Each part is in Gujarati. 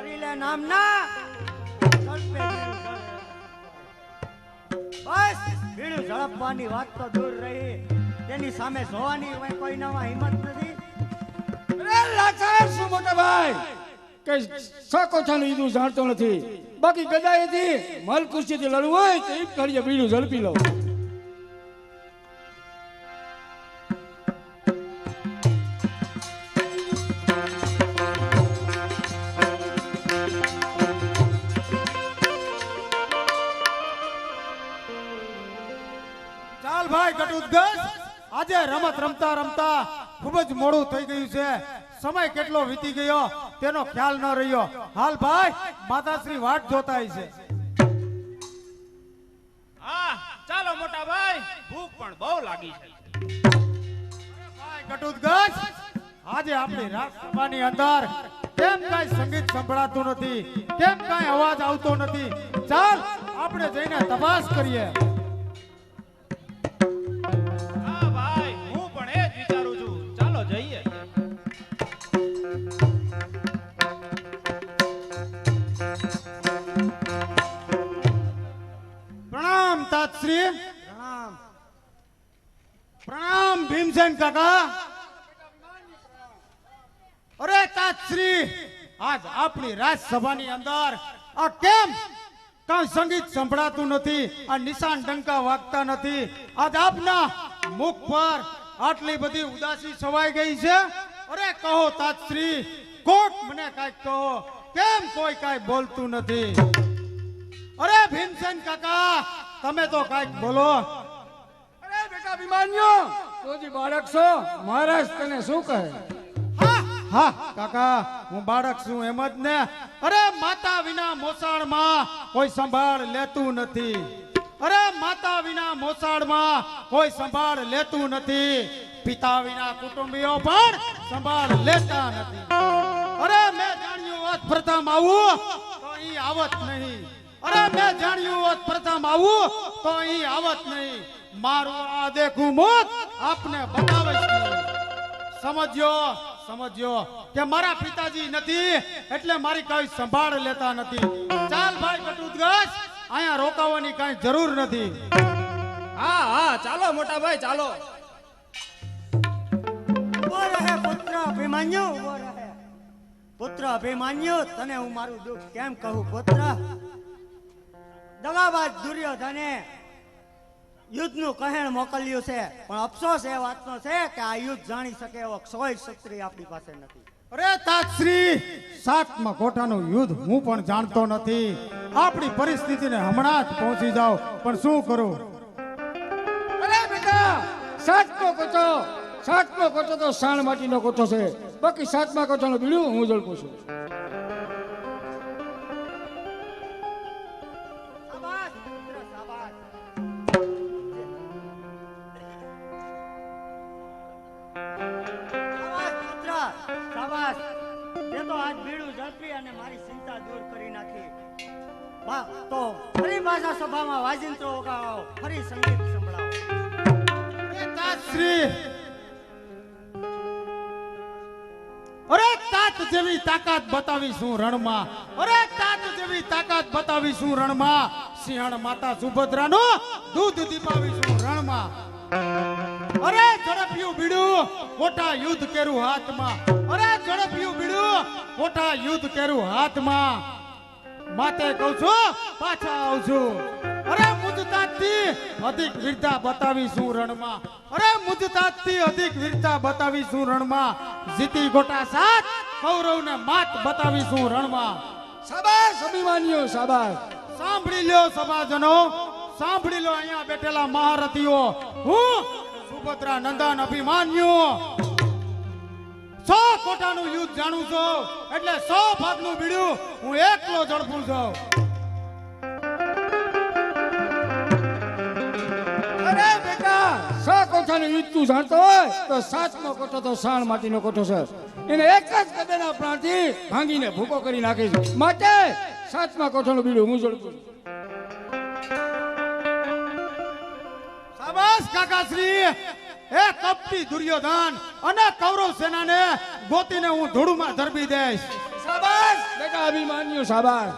કરી લે નામ ના બસ બીડું ઝડપવાની વાત તો દૂર રહી, તેની સામે જોવાની કોઈ નામાં હિંમત નથી. અરે લાચાર શું મોટા ભાઈ કે સકોછાનું ઈદું જાણતો નથી. બાકી ગદાએથી મલ કુસ્તીથી લડવું હોય તો ઈ કરીએ, બીડું ઝડપી લો. ચાલ ભાઈ ઘટુદગજ, આજે રમત રમતા રમતા ખૂબ જ મોડું થઈ ગયું છે. સમય કેટલો વીતી ગયો તેનો ખ્યાલ ન રહ્યો. હાલ ભાઈ, માતાશ્રી વાટ જોતા છે. હા ચાલો મોટા ભાઈ, ભૂખ પણ બહુ લાગી છે. ભાઈ ઘટુદગજ, આજે આપણી રાજસભાની અંદર કેમ કાંઈ સંગીત સંભળાતું નથી, કેમ કાંઈ અવાજ આવતો નથી. ચાલ આપણે જઈને તપાસ કરીએ. હા ભાઈ, હું પણ એ જ વિચારું છું. ચાલો જઈએ. પ્રણામ તાતશ્રી. પ્રણામ. પ્રણામ ભીમસેન કાકા. અરે તાતશ્રી, આજ આપણી રાજસભાની અંદર આ કેમ કાંઈ સંગીત સંભળાતું નથી, આ નિશાન ડંકા વાગતા નથી. આજ આપના મુખ પર આટલી બધી ઉદાસી છવાઈ ગઈ છે. અરે કહો તાતશ્રી, કોક મને કાંઈક કહો, કેમ કોઈ કાંઈ બોલતું નથી? અરે ભીમસેન કાકા, તમે તો કાંઈક બોલો. અરે બેટા ભીમાન્યો, તું જે બાળક છો, મહારાજ તને શું કહે? હા કાકા, હું બાળક છું એમ જ ને. અરે માતા વિના મોસાળમાં કોઈ સંભાળ લેતું નથી. અરે માતા વિના મોસાળમાં કોઈ સંભાળ લેતું નથી. પિતા વિના કુટુંબીઓ પણ સંભાળ લેતા નથી. અરે મેં જાણ્યું હોત પ્રથમ આવું તો અહીં આવત નહીં. અરે મેં જાણ્યું હોત પ્રથમ આવું તો અહીં આવત નહીં. મારું આ દેખું મોત આપને બતાવીશ નહીં. સમજ્યો સમજ્યો કે મારા પિતાજી નથી એટલે મારી કઈ સંભાળ લેતા નથી. ચાલ ભાઈ ઘટુદગજ, અહીંયા રોકાવાની કઈ જરૂર નથી. હા હા ચાલો મોટા ભાઈ, ચાલો. ઉભો રહે પુત્ર અભિમાન્યુ, ઉભો રહે. પુત્ર અભિમાન્યુ, તને હું મારું દુઃખ કેમ કહું પુત્ર? દગાબાજ દુર્યોધને યુદ્ધનું કહેણ મોકલ્યું છે, પણ અફસોસ એ વાતનો છે કે આ યુદ્ધ જાણી શકે એવો કોઈ ક્ષત્રિય આપણી પાસે નથી. અરે તાતશ્રી, સાતમા કોઠાનું યુદ્ધ હું પણ જાણતો નથી. આપણી પરિસ્થિતિને હમણાં જ પહોંચી જાવ, પણ શું કરું? અરે બેટા, સાતમો કોઠો તો શાણ માટીનો કોઠો છે. બાકી સાતમા કોઠાનું બીડું હું ઝડપું છું. શાબાશ પુત્ર, શાબાશ. શાબાશ પુત્ર, શાબાશ. તે તો આજ બીડું ઝડપી અને મારી ચિંતા દૂર કરી નાખી. તો ફરી પાછા સભામાં વાજિંત્રો વગાડો, ફરી સંગીત સંભળાવો. અરે તાતશ્રી, અરે તાત જેવી તાકાત બતાવીશું રણમાં. અરે તાત જેવી તાકાત બતાવીશું રણમાં. સિંહણ માતા સુભદ્રાનું દૂધ દીપાવીશું રણમાં. અરે ઝડપ્યું બીડું, મોટા યુદ્ધ કેરું હાથમાં. અરે ઝડપ્યું બીડું, મોટા યુદ્ધ કેરું હાથમાં. માતે કહું છું, પાછા આવશું. અરે મુજતાથી અધિક વીરતા બતાવીશું રણમાં. અરે મુજતાથી અધિક વીરતા બતાવીશું રણમાં. જીતી ગોટા સાત કૌરવને માત બતાવીશું રણમાં. શાબાશ અભિમાન્યો, શાબાશ. સાંભળી લ્યો સભાજનો, સાંભળી લો અહીંયા બેઠેલા મહારથીઓ. હું સુભદ્રા નંદન અભિમાન્યુ 100 કોઠાનું યુદ્ધ જાણું છું, એટલે 100 ભાગનું બીડું હું એકલો ઝડપું છું. અરે બેટા, કોઠાનું યુદ્ધ તું જાણતો હોય તો સાતમો કોઠો તો શાણ માટીનો કોઠો છે. એને એક જ કદના પ્રાણથી ભાંગીને ભૂકો કરી નાખે છે. માટે સાતમા કોઠાનું બીડું હું ઝડપું. શાબાશ કાકાશ્રી. એ કપટી દુર્યોધન અને કૌરવ સેનાને ગોતીને હું ધૂળમાં ધરબી દઈશ. શાબાશ બેટા અભિમાન્યુ શાબાશ.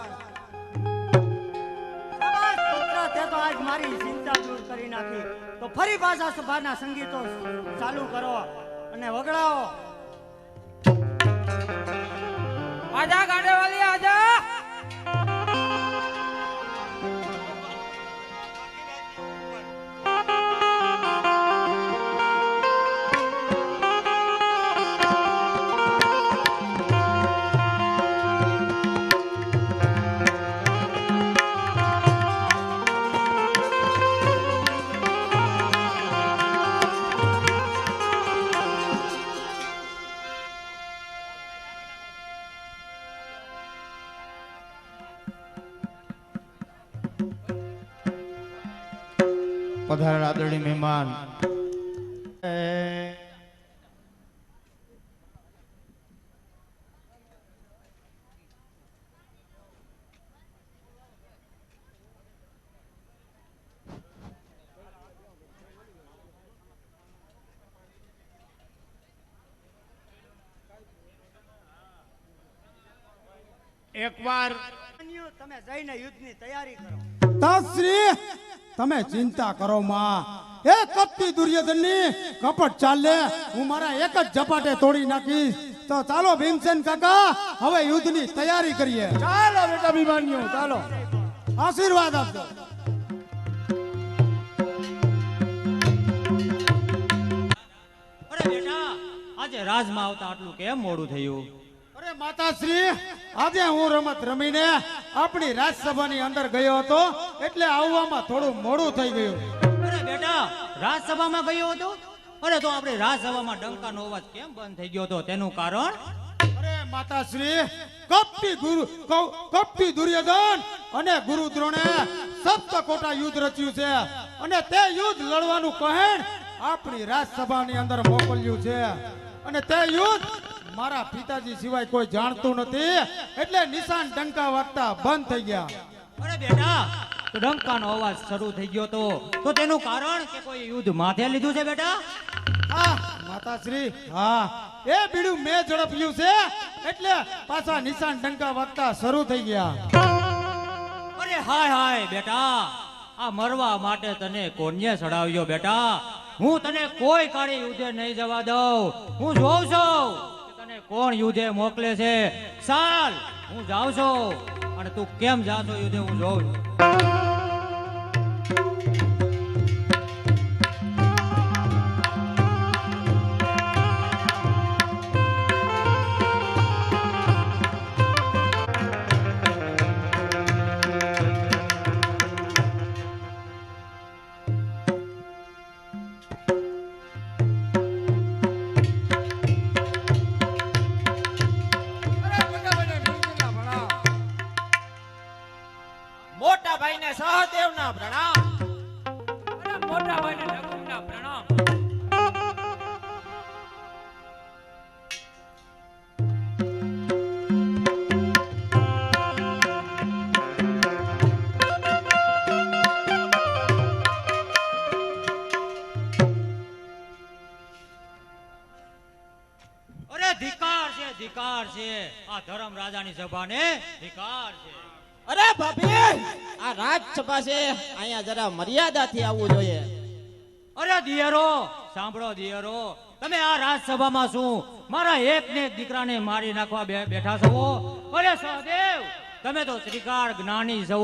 શાબાશ પુત્ર, તે તો આજ મારી ચિંતા દૂર કરી નાખી. તો ફરી પાછા સભાના સંગીતો ચાલુ કરો અને વગડાવો. આજા ગાંડેવાલી આજા. પધારેલા આદરણીય મહેમાન, એકવાર તમે જઈને યુદ્ધની તૈયારી કરો. તાશ્રી તમે ચિંતા કરો માં. એ કપટી દુર્યોધનની કપટ ચાલે હું મારા એક જ ઝપાટે તોડી નાખીશ. તો ચાલો ભીમસેન કાકા, હવે યુદ્ધની તૈયારી કરીએ. ચાલો બેટા અભિમાન્યુ, ચાલો. આશીર્વાદ આપજો. અરે બેટા, આજે રાજમાં આવતા આટલું કેમ મોડું થયું? અરે માતાશ્રી, આજે હું રમત રમીને આપણી રાજસભાની અંદર ગયો હતો, એટલે આવવામાં થોડું મોડું થઈ ગયું. અરે બેટા, રાજસભામાં ગયો હતો? અરે તો આપણે રાજસભામાં ડંકાનો અવાજ કેમ બંધ થઈ ગયો હતો, તેનું કારણ? અરે માતાશ્રી, કપટી દુર્યોધન અને ગુરુ દ્રોણે સપ્તકોટા યુદ્ધ રચ્યું છે, અને તે યુદ્ધ લડવાનું કહેણ આપણી રાજસભાની અંદર મોકલ્યું છે, અને તે યુદ્ધ મારા પિતાજી સિવાય કોઈ જાણતું નથી, એટલે નિશાન ડંકા વાગતા બંધ થઈ ગયા. અરે બેટા, તો ડંકાનો અવાજ શરૂ થઈ ગયો તો તેનું કારણ કે કોઈ યુદ્ધ માથે લીધું છે બેટા? હા માતાશ્રી, હા, એ બીડું મેં ઝડપ્યું છે, એટલે પાછા નિશાન ડંકા વાગતા શરૂ થઈ ગયા. અરે હાય હાય બેટા, આ મરવા માટે તને કોને ચડાવ્યો બેટા? હું તને કોઈ કાળે યુદ્ધે નહીં જવા દઉં. હું જોઉં છું કે તને કોણ યુદ્ધે મોકલે છે. ચાલ, હું જાઉં છું, અને તું કેમ જાશો યુદ્ધે હું જોઉં છું. મોટા ભાઈને સહદેવના પ્રણામ. અરે મોટા ભાઈને નકુલના પ્રણામ. અરે ધિકાર છે, ધિકાર છે, આ ધર્મ રાજાની સભાને ધિકાર છે. અરે ભાભી, આ રાજસભા છે, અહીંયા જરા મર્યાદાથી આવવું જોઈએ. અરે દિયરો, સાંભળો દિયરો, તમે આ રાજસભામાં શું મારા એક ને એક દીકરાને મારી નાખવા બેઠા છો? અરે સહદેવ, તમે તો ત્રિકાળ જ્ઞાની છો,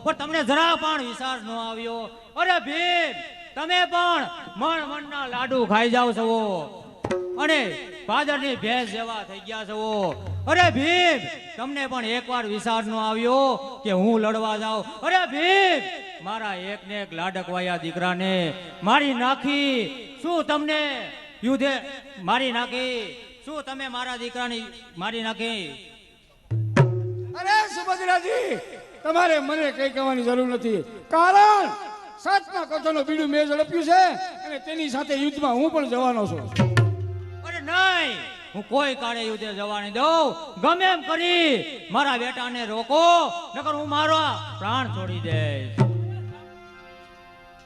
પણ તમને જરા પણ વિશ્વાસ ન આવ્યો. અરે ભીમ, તમે પણ મણના લાડુ ખાઈ જાવ છો, અને પાદરની ભેંસ જેવા થઈ ગયા છો. અરે ભીમ, તમને પણ એકવાર વિચાર ન આવ્યો કે હું લડવા જાઉં? અરે ભીમ, મારા એક ને એક લાડકવાયા દીકરાને મારી નાખી. શું તમને યુદ્ધે મારી નાખી? શું તમે મારા દીકરાની મારી નાખી? અરે સુભદ્રાજી, તમારે મને કઈ કહેવાની જરૂર નથી, કારણ સાતમા કથાનો બીડું મેં ઝડપ્યું છે, અને તેની સાથે યુદ્ધમાં હું પણ જવાનો છું. અરે નહીં, હું કોઈ કાળે યુદ્ધે જવા નહીં દઉં. ગમે એમ કરી મારા બેટાને રોકો, નકર હું મારા પ્રાણ છોડી દઈશ.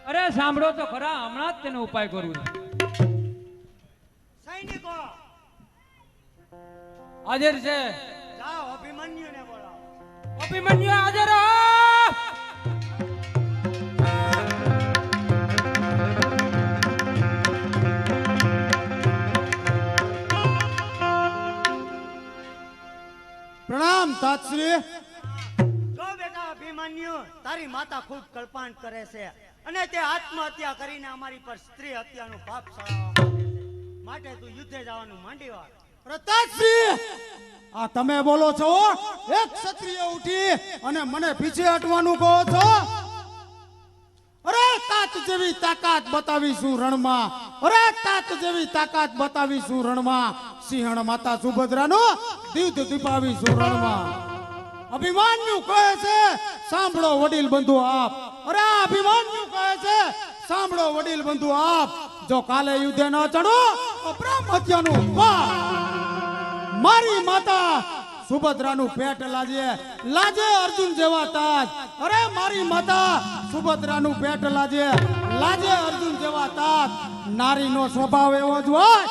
અરે સાંભળો તો ખરા, હમણાં જ તેનો ઉપાય કરું છું. સૈનિકો હાજર છે. જાઓ, અભિમન્યુને બોલાવો. અભિમન્યુ હાજર હો. પ્રણામ તાતશ્રી. જો બેટા અભિમન્યુ, તારી માતા ખૂબ કલ્પાંત કરે છે અને તે આત્મહત્યા કરીને અમારી પર સ્ત્રી હત્યાનું પાપ સળાવવા માંગે છે. માટે તું યુદ્ધે જવાનું માંડી વાર. અરે તાતશ્રી, આ તમે બોલો છો? એક ક્ષત્રિય ઉઠી અને મને પીછે હટવાનું કહો છો? અરે તાત જેવી તાકાત બતાવીશું રણમાં. અરે તાત જેવી તાકાત બતાવીશું રણમાં. સિંહણ માતા સુભદ્રાનો દીધ દીપાવીશું રણમાં. અભિમન્યુ કહે છે સાંભળો વડીલ બંધુ આપ. અરે અભિમન્યુ કહે છે સાંભળો વડીલ બંધુ આપ. જો કાલે યુદ્ધે ન ચડો તો બ્રહ્મ હત્યાનું પાપ. મારી માતા સુભદ્રાનું પેટ લાજે લાજે અર્જુન જેવા તાજ. અરે મારી માતા સુભદ્રાનું પેટ લાજે લાજે અર્જુન જેવા તાજ. નારીનો સ્વભાવ એવો જ હોય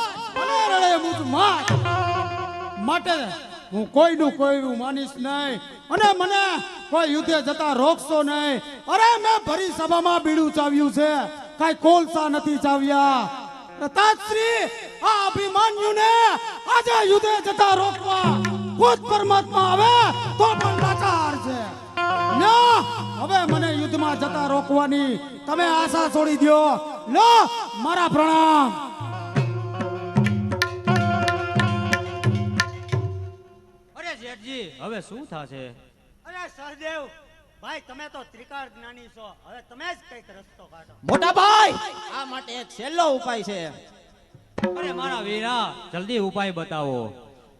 અને રડે મુજ માત. માટે હું કોઈનું કોઈનું માનીશ નહીં અને મને કોઈ યુદ્ધે જતા રોકશો નહીં. અરે મેં ભરી સભામાં બીડું ચાવ્યું છે, કાઈ કોલસા નથી ચાવ્યા. તાતશ્રી, આ અભિમન્યુને આજે યુદ્ધે જતા રોકવા ખુદ પરમાત્મા આવે તો પણ લાચાર છે. લ્યો, હવે મને યુદ્ધમાં જતા રોકવાની તમે આશા છોડી દો. લો, મારા પ્રણામ. અરે જેઠજી, હવે શું થશે? અરે સહદેવ ભાઈ, તમે તો ત્રિકાળ જ્ઞાની છો, હવે તમે જ કઈક રસ્તો કાઢો. મોટા ભાઈ, આ માટે એક છેલ્લો ઉપાય છે. અરે મારા વીરા, જલ્દી ઉપાય બતાવો.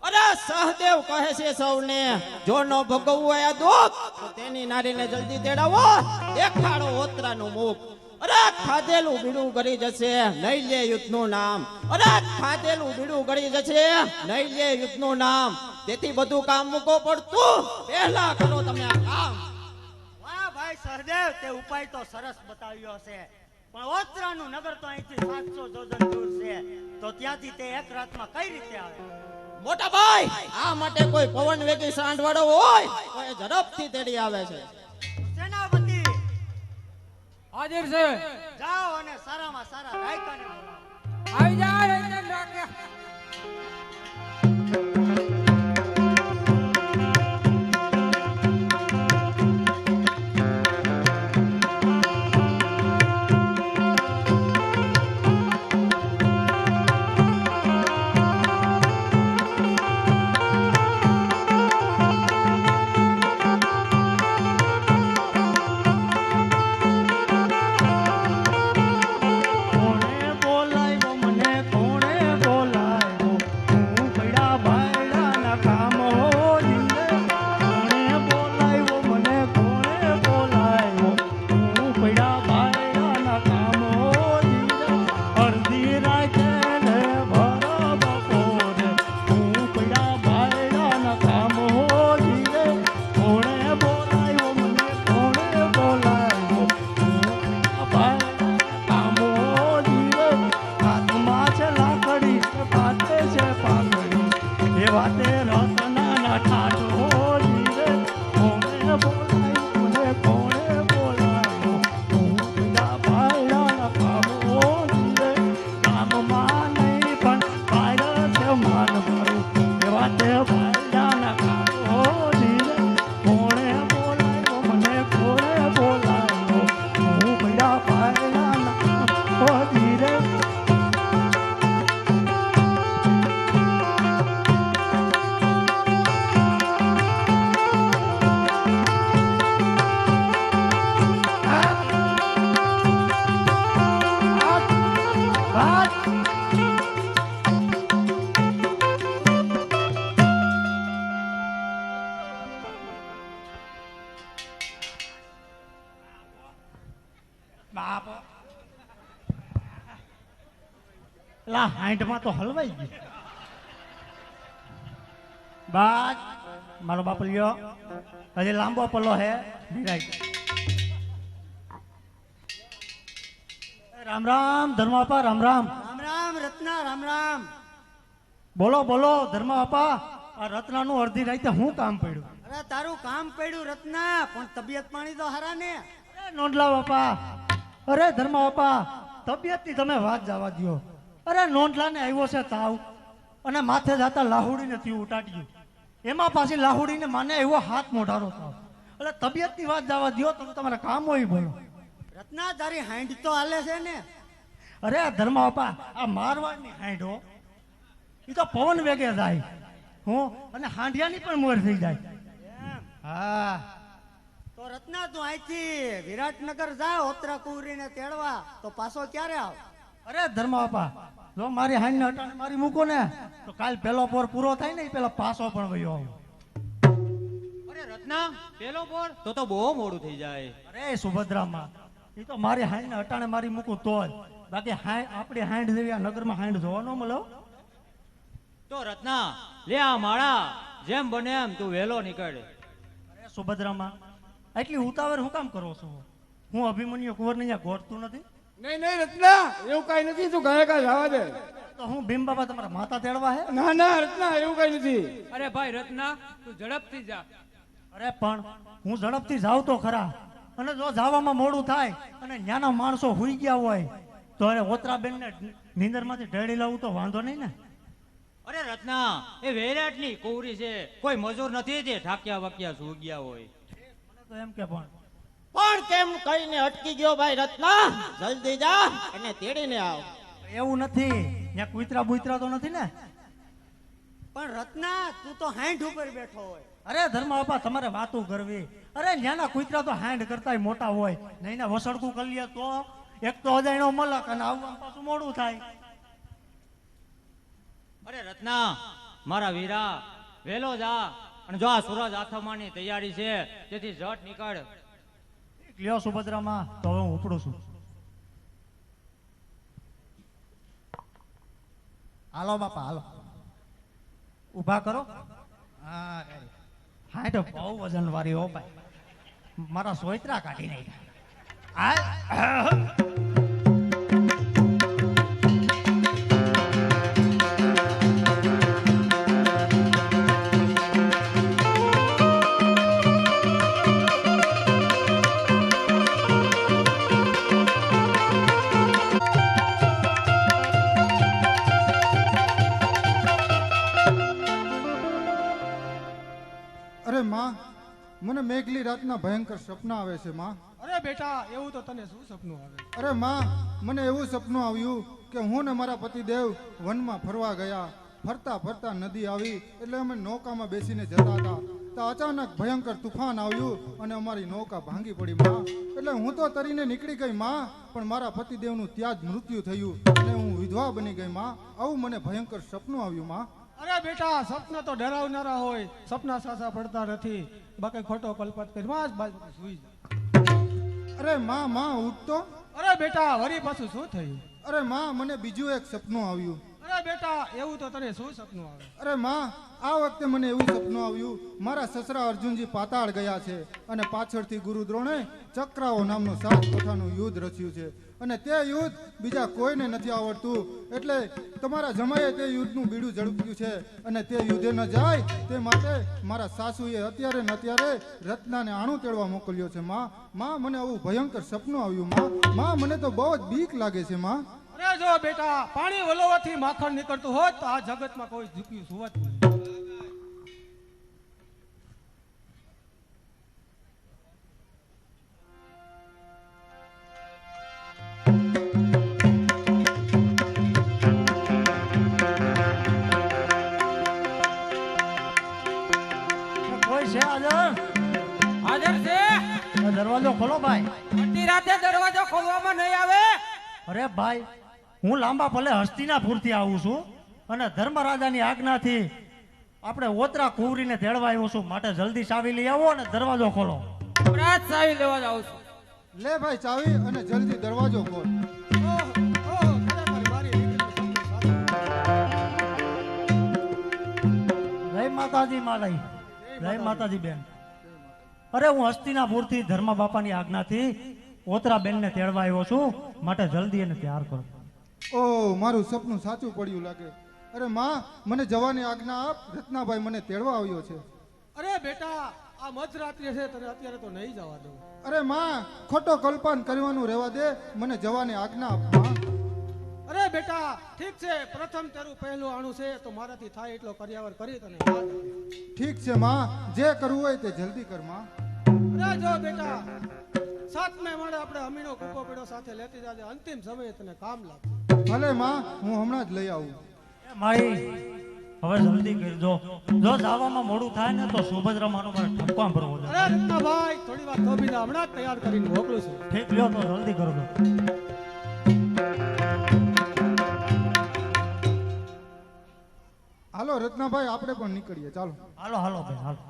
અરે સહદેવ કહે છે સૌને, જો ન ભોગવવું હોય આ દુઃખ તો તેની નારીને જલ્દી તેડાવો, દેખાડો ઓતરાનું મુખ. અરે ખાધેલું બીડું ગળી જશે, નહીં લે યુદ્ધનું નામ. અરે ખાધેલું બીડું ગળી જશે, નહીં લે યુદ્ધનું નામ. તેથી બધું કામ મૂકો પડતું, પહેલા કરો તમે આ કામ. વાહ ભાઈ સહદેવ, તે ઉપાય તો સરસ બતાવ્યો છે, પણ ઓત્રાનું નગર તો અહીંથી 700 જોજન દૂર છે, તો ત્યાંથી તે એક રાતમાં કઈ રીતે આવે? મોટા ભાઈ, આ માટે કોઈ પવન વેગી સાંઢવાળો હોય તો એ ઝડપથી તેડી આવે છે. સેનાપતિ હાજર છે. જાઓ અને સારામાં સારા રાયકાને બોલાવો. આવી જાય એટલે રાખે. બાપ લા હાઈટમાં તો હલવાઈ ગયું. બાદ મારો બાપ લ્યો, હજી લાંબો પલ્લો હે. રામ રામ ધર્માપા, રામ રામ. રામ રામ રત્ના, રામ રામ. બોલો બોલો ધર્માપા, આ રત્નાનું અડધી રાતે શું કામ પડ્યું? અરે તારું કામ પડ્યું રત્ના, પણ તબિયત પાણી તો હારા ને? અરે નોંધલા બાપા, અરે ધર્મા બાપા, તબિયતની તમે વાત જવા દ્યો. અરે નોંધલાને આવ્યો છે તાવ, અને માથે જાતા લાહુડીને થયું ઉટાડ્યું. એમાં પાછી લાહુડીને માને એવો હાથ મોઢારો થાવ. એટલે તબિયતની વાત જવા દ્યો, તમે તમારા કામ હોય બોલો. રત્ના તારી હાંડ તો હાલે છે ને? અરે ધર્મા બાપા, આ મારવાડની હાંડ હો, એ તો પવન વેગે જાય હું, અને હાંડિયાની પણ મોર થઈ જાય. એમ. હા તો રત્ના તું અહીંથી વિરાટનગર જા ઓતરા કુંવરીને તેડવા, તો પાછો ક્યારે આવ? અરે ધર્મા બાપા, જો મારી હાંડને હટાને મારી મૂકો ને, તો કાલ પેલો પોર પૂરો થાય ને એ પેલા પાછો પણ વયો આવું. અરે રત્ના, પેલો બોર તો બહુ મોડું થઈ જાય. અરે સુભદ્રામાં, એ તો મારી હાંડને હટાણે મારી મૂકું તો જ, બાકી આપણી હાંડ જેવી આ નગરમાં હાંડ જોવા ન મળે હો. તો રત્ના, લે આ માળા, જેમ બને એમ તું વહેલો નીકળ. અરે સુભદ્રામાં, એટલી ઉતાવળ હું કામ કરો છો? હું અભિમન્યુ કુંવરને અહીંયા ગોઠતું નથી? નહીં નહીં રત્ના, એવું કઈ નથી, તું ગયા કા જવા દે. તો હું ભીમ બાબા તમારા માતા તેડવા હે? ના ના રત્ના, એવું કઈ નથી. અરે ભાઈ રત્ના, તું ઝડપથી જા. અરે પણ હું ઝડપથી જાઉં તો ખરા, અને જો જવામાં મોડું થાય અને ન્યાના માણસો હુઈ ગયા હોય તો અરે ઓતરાબેનને નીંદરમાંથી ઢળી લાવું તો વાંધો નહીં ને? અરે રત્ના, એ વેરાટની કુંવરી છે, કોઈ મજૂર નથી જે ઠાક્યા વક્યા સૂ ગયા હોય. મને તો એમ કે પણ કેમ કઈને અટકી ગયો ભાઈ રત્ના? જલ્દી જા અને તેડીને આવ. એવું નથી, ત્યાં કુતરા બુતરા તો નથી ને? પણ રત્ના, તું તો હાંડ ઉપર બેઠો હોય. અરે ધર્મા બાપા, તમારે વાતું કરવી. અરે ન્યાના કુતરા તો હાંડ કરતા મોટા હોય, નહીં ને વસડકું કરી લે તો એક તો અજાણ્યો મલક, અને આવવા પાછું મોડું થાય. અરે રત્ના, મારા વીરા, વહેલો જા, અને જો આ સૂરજ આથમવાની તૈયારી છે, તેથી ઝટ નીકળ. લ્યો સુભદ્રામાં, તો હવે હું ઉપડું છું. હાલો બાપા હાલો, ઊભા કરો. હા હા, તો બહુ વજન વાળી હો ભાઈ, મારા સોયત્રા કાઢી નાખ્યા. અરે માં, મને મેઘલી રાતના ભયંકર સપના આવે છે માં. અરે બેટા, એવું તો તને શું સપનું આવે? અરે માં, મને એવું સપનું આવ્યું કે હું ને મારા પતિદેવ વનમાં ફરવા ગયા. ફરતા ફરતા નદી આવી, એટલે અમે નૌકામાં બેસીને જતા હતા. તો અચાનક ભયંકર તુફાન આવ્યું અને અમારી નૌકા ભાંગી પડી માં. એટલે હું તો તરીને નીકળી ગઈ માં, પણ મારા પતિદેવનું ત્યાં જ મૃત્યુ થયું અને હું વિધવા બની ગઈ માં. આવું મને ભયંકર સપનું આવ્યું માં. અરે બેટા, સપના તો ડરાવનારા હોય, સપના સાચા પડતા નથી. બાકી ખોટો કલ્પત કરી માં બાજુ સુઈ જા. અરે માં ઉઠતો. અરે બેટા, વરી પાછું શું થયું? અરે માં, મને બીજું એક સપનું આવ્યું. અરે બેટા, એવું તો તને શું સપનું આવે? અરે માં, આ વખતે મને એવું સપનું આવ્યું, મારા સસરા અર્જુનજી પાતાળ ગયા છે અને પાછળથી ગુરુ દ્રોણે ચક્રાઓ નામનું 7 કોઠાનું યુદ્ધ રચ્યું છે, અને તે યુદ્ધ બીજા કોઈને નથી આવડતું. એટલે તમારા જમાઈએ તે યુદ્ધનું બીડું ઝડપ્યું છે, અને તે યુદ્ધે ન જાય તે માટે મારા સાસુએ અત્યારે ને અત્યારે રત્નાને આણું તેડવા મોકલ્યો છે. માં, મને આવું ભયંકર સપનું આવ્યું માં. મને તો બહુ જ બીક લાગે છે માં. અરે જો બેટા, પાણી વલોવાથી માખણ નીકળતું હોત તો આ જગતમાં કોઈ ઝૂક્યું સુવત નહીં. કોઈ છે હાજર? હાજર છે? દરવાજો ખોલો ભાઈ. અડધી રાતે દરવાજો ખોલવામાં નહીં આવે? અરે ભાઈ, હું લાંબા ભલે હસ્તિનાપુરથી આવું છું, અને ધર્મરાજાની આજ્ઞાથી આપણે ઓતરા કુંવરીને તેડવા આવ્યો છું, માટે જલ્દી ચાવી લઈ આવો અને દરવાજો ખોલો. રાત સાવી લેવા જાઉં છું. લે ભાઈ ચાવી અને જલ્દી દરવાજો ખોલ. જય માતાજી માલય, જય માતાજી બેન. અરે હું હસ્તિનાપુરથી ધર્મ બાપાની આજ્ઞાથી ઓતરા બેનને તેડવા આવ્યો છું, માટે જલ્દી એને તૈયાર કરો. ઓ, મારું સપનું સાચું પડ્યું લાગે. અરે માં, મને જવાની આજ્ઞા આપ, રત્નાભાઈ મને તેડવા આવ્યો છે. અરે બેટા આ મધરાત્રિ છે તને અત્યારે તો નહીં જવા દઉં. અરે માં ખોટો કલ્પન કરવાનું રહેવા દે, મને જવાની આજ્ઞા આપ માં. અરે બેટા ઠીક છે, પ્રથમ તારું પહેલું આણું છે તો મારાથી થાય એટલો કર્યાવર કરી તને યાદ આપીશ. ઠીક છે માં, જે કરવું હોય તે જલ્દી કર માં. અરે જો બેટા સાતમે માળે આપણે અમીનો કૂકો પેડો સાથે લેતી જાજે, અંતિમ સમયે તને કામ લાગશે. ભલે માં, હું હમણાં જ લઈ આવું. મારી હવે જલ્દી કરજો, જો જવામાં મોડું થાય ને તો સુભદ્રા માનો મારે ઠપકો ભરવો છે. અરે રત્નાભાઈ થોડી વાર થોભી દે, હમણાં જ તૈયાર કરીને મોકલું છું. ઠીક લ્યો તો જલ્દી કરજો. હાલો રત્નાભાઈ, આપણે પણ નીકળીએ, ચાલો. હાલો હાલો ભાઈ હાલો.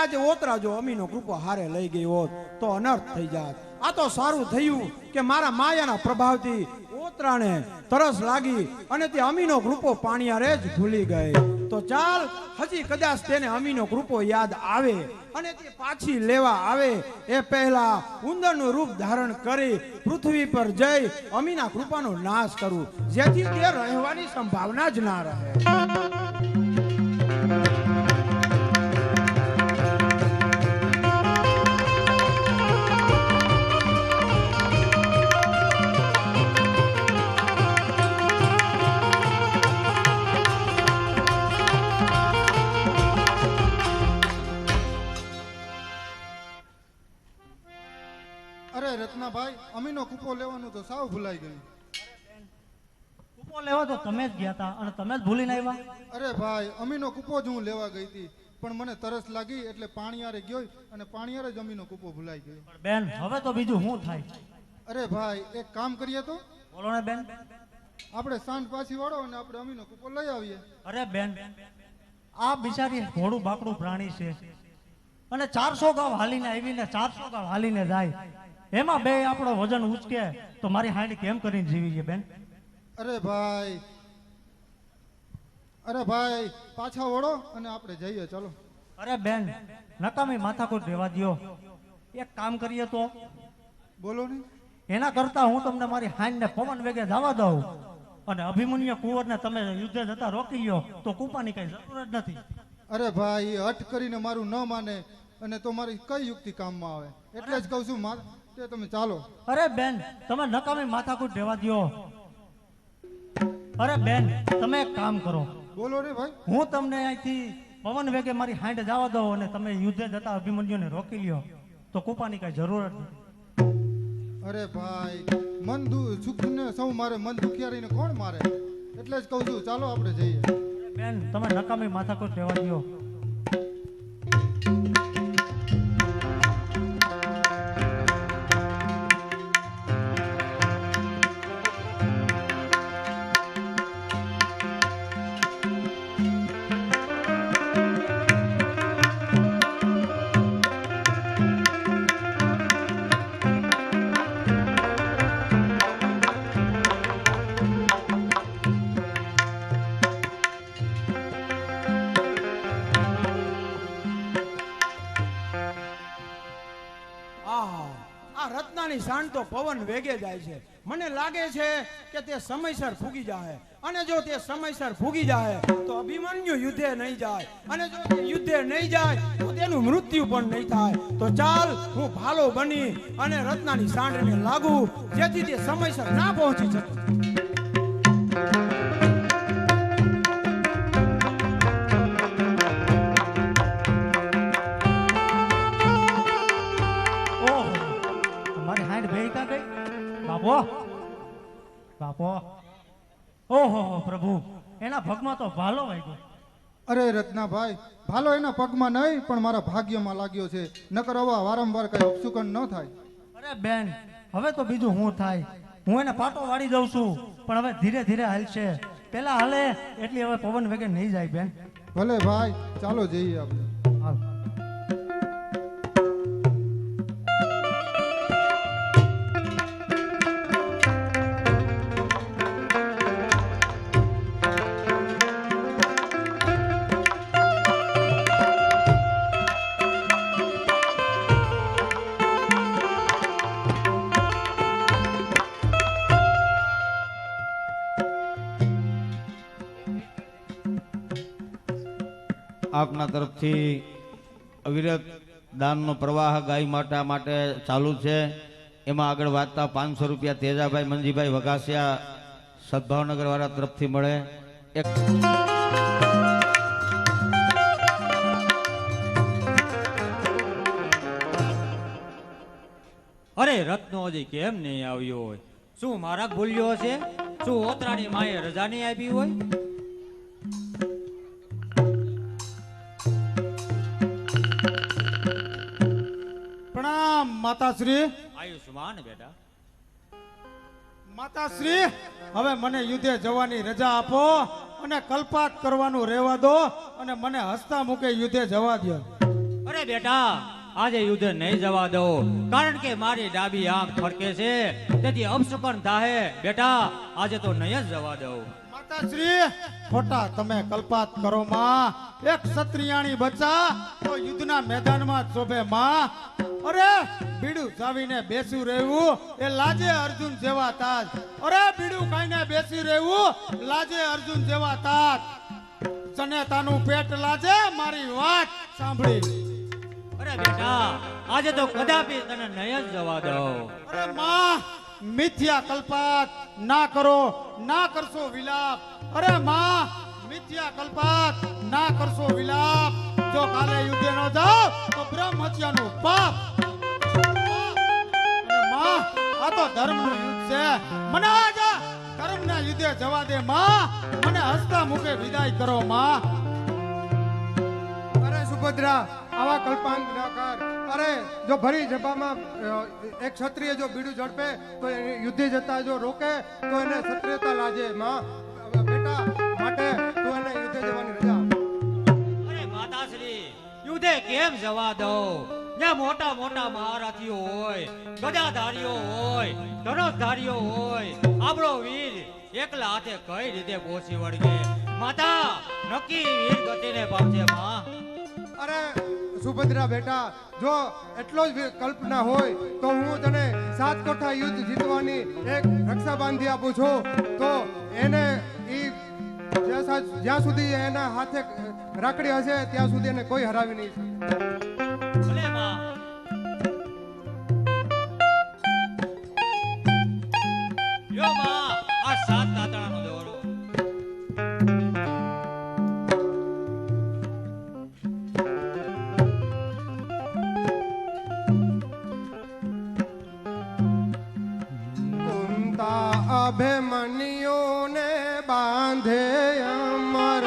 આજે ઓતરા જો અમીનો કૃપો હારે લઈ ગઈ હોત તો અનર્થ થઈ જાત. આ તો સારું થયું કે મારા માયાના પ્રભાવથી ઓતરાને તરસ લાગી અને તે અમીનો કૃપો પાણીયારે જ ભૂલી ગઈ. તો ચાલ હજી કદાચ તેને અમીનો કૃપો યાદ આવે અને તે પાછી લેવા આવે એ પહેલા ઉંદરનું રૂપ ધારણ કરી પૃથ્વી પર જઈ અમીના કૃપાનો નાશ કરું, જેથી તે રહેવાની સંભાવના જ ના રહે. અરે રત્નાભાઈ, અમીનો કૂપો લેવાનું તો સાવ ભૂલાઈ ગયું. કૂપો લેવા તો તમે જ ગયા હતા અને તમે જ ભૂલીને આવ્યા. અરે ભાઈ, અમીનો કૂપો જ હું લેવા ગઈ હતી, પણ મને તરસ લાગી એટલે પાણીયારે ગયો અને પાણીયારે જ અમીનો કૂપો ભૂલાઈ ગયો. બેન હવે તો બીજું શું થાય? અરે ભાઈ, એક કામ કરીએ તો. બોલો ને બેન. આપણે સાંજ પાછી વાળો અને આપણે અમીનો કૂપો લઈ આવીએ. અરે બેન, આ બિચારી ઘોડું બાકડું પ્રાણી છે અને 400 ગાવ હાલીને આવીને 400 ગાવ હાલીને જાય, એમાં બે આપણો વજન ઉચકે તો મારી હાંડી કેમ કરીને જીવી છે બેન? અરે ભાઈ પાછા વળો અને આપણે જઈએ, ચલો. અરે બેન, નકામી માથાકૂટ રહેવા દ્યો. એક કામ કરીએ તો. બોલો ને. એના કરતા હું તમને મારી હાંડને પવન વેગે જવા દઉં અને અભિમન્યુ કુંવરને તમે યુદ્ધે જતા રોકી લ્યો તો કૂપાની કઈ જરૂર જ નથી. અરે ભાઈ, હઠ કરીને મારું ન માને અને તો મારી કઈ યુક્તિ કામમાં આવે, એટલે જ કહું છું તે તમે ચાલો. અરે બેન, તમે નકામી માથાકૂટ રહેવા દ્યો. અરે બેન, તમે એક કામ કરો. બોલો ને ભાઈ. હું તમને અહીંથી પવન વેગે મારી હાંડે જવા દઉં અને તમે યુદ્ધે જતા અભિમન્યુને રોકી લ્યો તો કૂપાની કઈ જરૂર જ નથી. અરે ભાઈ, મન સુખને સૌ મારે, મન દુખિયારીને કોણ મારે, એટલે જ કહું છું ચાલો આપણે જઈએ. બેન, તમે નકામી માથાકૂટ રહેવા દ્યો. રત્નાની સાંડ તો પવન વેગે જાય છે. મને લાગે છે કે તે સમયસર ફૂગી જાય અને જો તે સમયસર ફૂગી જાય તો અભિમન્યુ યુદ્ધે નહીં જાય અને જો તે યુદ્ધે નહીં જાય તો તેનું મૃત્યુ પણ નહીં થાય. તો ચાલ હું ભાલો બની અને રત્નાની સાંડને લાગુ, જેથી તે સમયસર ના પહોંચી શકે. બાપો, ઓહો પ્રભુ, એના પગમાં તો ભાલો વાગ્યો. અરે રત્નાભાઈ, ભાલો એના પગમાં નહીં પણ મારા ભાગ્યમાં લાગ્યો છે, નકર આવા વારંવાર કઈ અપશુકન ન થાય. અરે બેન, હવે તો બીજું શું થાય? હું એને પાટો વાળી દઉં છું પણ હવે ધીરે ધીરે હાલશે, પેલા હાલે એટલી હવે પવન વેગે નહીં જાય બેન. ભલે ભાઈ, ચાલો જઈએ આપણે. હાલ. આપના તરફથી અવિરત દાનનો પ્રવાહ ગાય માતા માટે ચાલુ છે. એમાં આગળ વાતતા 500 રૂપિયા તેજાભાઈ મંજીભાઈ વઘાસિયા સદભાવનગર વાળા તરફથી મળે. એક અરે રત્નો હજી કેમ નહીં આવ્યો હોય? શું મારા ભૂલ્યો છે? શું ઓતરાની માએ રજા નહીં આપી હોય? પ્રણામ માતાશ્રી. આયુષ્માન બેટા. માતાશ્રી, હવે મને યુદ્ધે જવાની રજા આપો અને કલ્પાત કરવાનું રહેવા દો અને મને હસતા મૂકે યુદ્ધે જવા દો. અરે બેટા, આજે યુદ્ધ નહીં જવા દો, કારણ કે મારી ડાબી આંખ ફરકે છે, તેથી અપશુકન થાય. બેટા, આજે તો નહીં જ જવા દો. માતાશ્રી, ખોટા તમે કલ્પાત કરો માં. એક ક્ષત્રિયાણી બચ્ચા તો યુદ્ધના મેદાનમાં જ શોભે માં. અરે બીડું ચાવીને બેસી રહેવું એ લાજે અર્જુન જેવા તાજ. અરે બીડું ખાઈને બેસી રહેવું લાજે અર્જુન જેવા તાજ. જનેતાનું પેટ લાજે મારી વાત સાંભળી. અરે બેટા, આજે તો કદાપી તને નહીં જ જવા દો. અરે માં, મિથ્યા કલ્પાત ના કરો, ના કરશો વિલાપ. અરે માં, મિથ્યા કલ્પાત ના કરશો વિલાપ. જો કાલે યુદ્ધે ન જાઓ તો બ્રહ્મ હત્યાનું પાપ. અરે માં, આ તો ધર્મનું યુદ્ધ છે. મને આજે ધર્મના યુદ્ધે જવા દે માં. મને હસતા મુખે વિદાય કરો માં. અરે સુભદ્રા, આવા કલ્પાંત ન કર. અરે જો ભરી સભામાં એક ક્ષત્રિય જો બીડું ઝડપે તો એને યુદ્ધે જતા જો રોકે તો એને ક્ષત્રિયતા લાજે માં. બેટા માટે તું એને યુદ્ધે જવાની રજા આપ. અરે માતાશ્રી, યુદ્ધે કેમ જવા દો? ત્યાં મોટા મોટા મહારથીઓ હોય, ગદાધારીઓ હોય, ધનુષધારીઓ હોય. આપણો વીર એકલા હાથે કઈ રીતે પહોંચી વળગે? માતા, નક્કી વીર ગતિને પામશે માં. અરે સુભદ્રા બેટા, જો એટલો જ કલ્પના હોય તો હું તને 7 કોઠા યુદ્ધ જીતવાની એક રક્ષા બાંધી આપું છું. તો એને જ્યાં સુધી એના હાથે રાખડી હશે ત્યાં સુધી એને કોઈ હરાવી નહીં શકે. ભલે માં. યો માં, આ 7 દાંતણાનો દોરો. અભિમન્યુને બાંધે અમર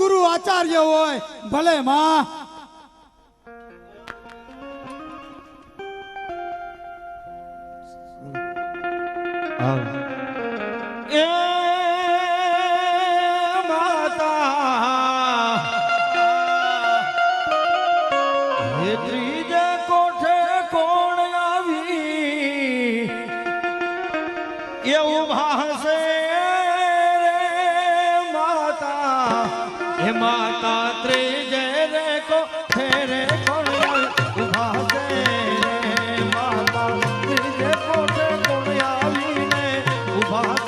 ગુરુ આચાર્ય હોય ભલે માં. એ માતા હે ત્રીજે કોઠે કોણ આવી એવું ભાસે માતા હે માતા ત્રીજે રે કોઠે રે કોણ આવી ભાસે માતા ત્રીજે કોઠે કોણ આવીને ઉભા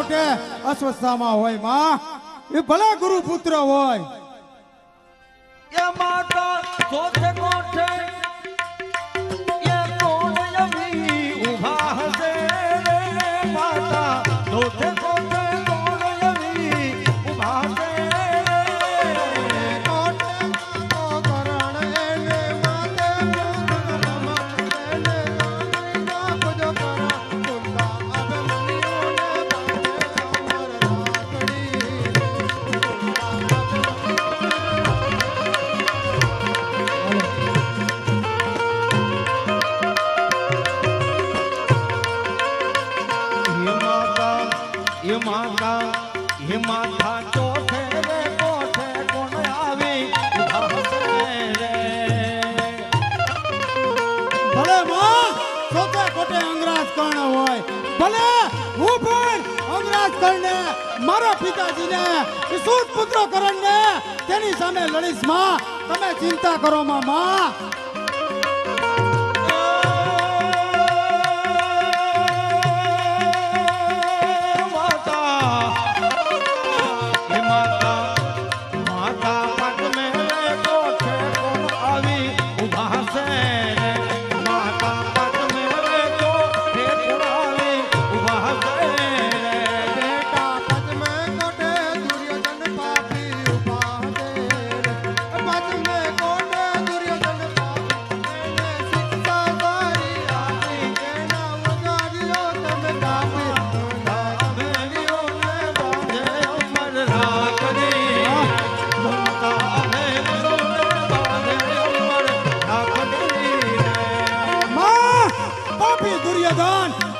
છે અસ્વસ્થામાં હોય માં એ ભલે ગુરુ પુત્ર હોય. એ માતા સોથે કોઠે એ કોણ આવી ઉભા હશે માતા સોથે કોઠે કોણ આવી ઉભા હશે હે માતા ચોથે રે કોઠે કોણ આવી ઉભા હશે રે ભલે માં ચોથે કોઠે અંગરાજ કર્ણ હોય ભલે હું પણ અંગરાજ કર્ણને મારા પિતાજીને સુત પુત્ર કરણને તેની સામે લડીશ માં. તમે ચિંતા કરો માં.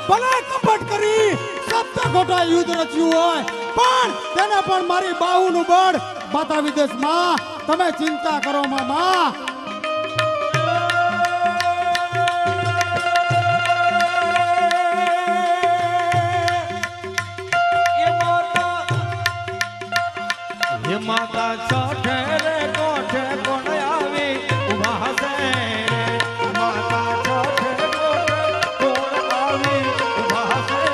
ભલે કપટ કરી સપ્ત ખોટા યુદ્ધ રચ્યું હોય પણ તેને પણ મારી બાહુનું બળ બતાવી દેશ માં. તમે ચિંતા કરો માં. હે માતા ચોથે રે કોઠે કોણ આવી ઉભા હશે માતા ચોથે કોઠે કોણ આવી ઉભા હશે